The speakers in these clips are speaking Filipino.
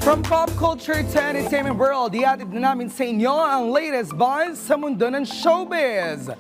From pop culture to entertainment world, iatid na namin sa inyo ang latest buzz sa mundo ng showbiz.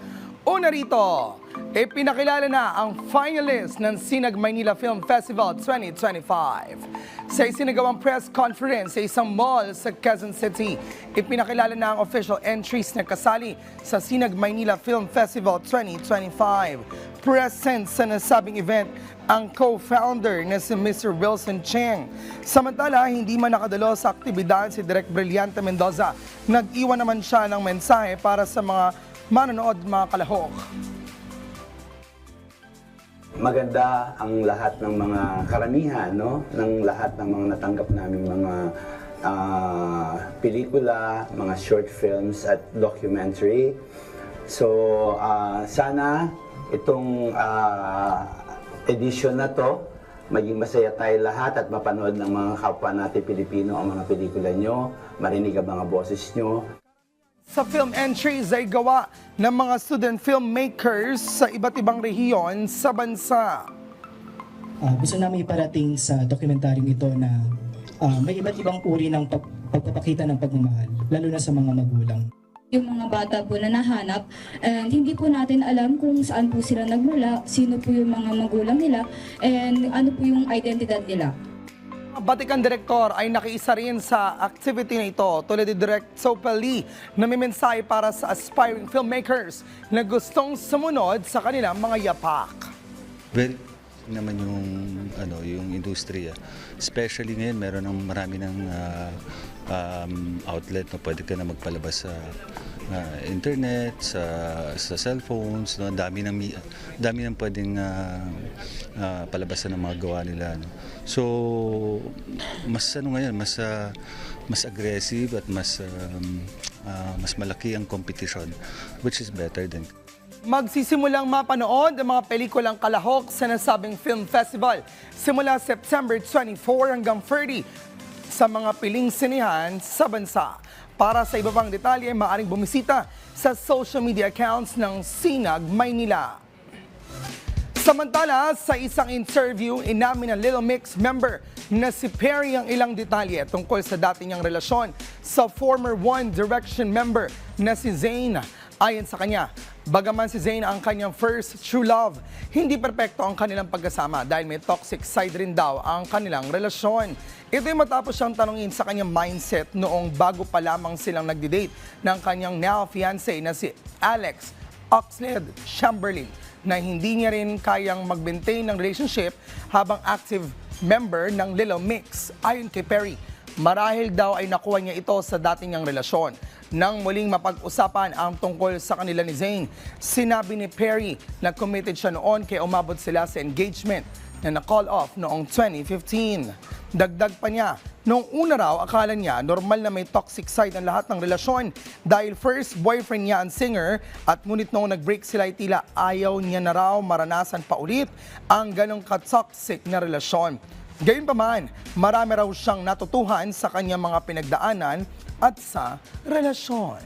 Una rito, ipinakilala na ang finalist ng Sinag Maynila Film Festival 2025. Sa isinagawang press conference sa isang mall sa Quezon City, ipinakilala na ang official entries na kasali sa Sinag Maynila Film Festival 2025. Present sa nasabing event ang co-founder na si Mr. Wilson Cheng. Samantala, hindi man nakadalo sa aktibidad si Direk Brillante Mendoza. Nag-iwan naman siya ng mensahe para sa mga manonood, mga kalahok. Maganda ang lahat ng mga karamihan, no? Ng lahat ng mga natanggap naming mga pelikula, mga short films at documentary. So, sana itong edition na to, maging masaya tayo lahat at mapanood ng mga kapwa natin Pilipino ang mga pelikula nyo, marinig ang mga boses nyo. Sa film entries ay gawa ng mga student filmmakers sa iba't ibang rehiyon sa bansa. Gusto namin iparating sa dokumentaryong ito na may iba't ibang uri ng pagpapakita ng pagmamahal, lalo na sa mga magulang. Yung mga bata po na nahanap, and hindi po natin alam kung saan po sila nagmula, sino po yung mga magulang nila, and ano po yung identidad nila. Batikan Direktor ay nakiisa rin sa activity na ito tulad ni Direk Sopel Lee na may mensahe para sa aspiring filmmakers na gustong sumunod sa kanilang mga yapak. Well, naman yung industriya. Especially ngayon, meron ng marami ng outlet na pwede ka na magpalabas sa internet, sa cellphones, no? Dami ng pwedeng palabasan ng mga gawa nila. No? So, mas ngayon, mas aggressive at mas malaki ang competition, which is better than. Magsisimulang mapanood ang mga pelikulang kalahok sa nasabing film festival simula September 24 hanggang 30 sa mga piling sinihan sa bansa. Para sa iba pang detalye, maaaring bumisita sa social media accounts ng Sinag Maynila. Samantala, sa isang interview, inamin ng Little Mix member na si Perry ang ilang detalye tungkol sa dati niyang relasyon sa former One Direction member na si Zayn. Ayon sa kanya, bagaman si Zayn ang kanyang first true love, hindi perpekto ang kanilang pagkasama dahil may toxic side rin daw ang kanilang relasyon. Ito'y matapos siyang tanungin sa kanyang mindset noong bago pa lamang silang nagdi-date ng kanyang now-fiancé na si Alex Oxlade-Chamberlain na hindi niya rin kayang mag-maintain ng relationship habang active member ng Little Mix. Ayon kay Perry, marahil daw ay nakuha niya ito sa dati niyang relasyon. Nang muling mapag-usapan ang tungkol sa kanila ni Zayn, sinabi ni Perry na committed siya noon kaya umabot sila sa engagement na na-call off noong 2015. Dagdag pa niya, noong una raw akala niya normal na may toxic side ang lahat ng relasyon dahil first boyfriend niya ang singer at ngunit noong nag-break sila ay tila ayaw niya na raw maranasan pa ulit ang ganong ka-toxic na relasyon. Gayunpaman, marami raw siyang natutuhan sa kanyang mga pinagdaanan at sa relasyon.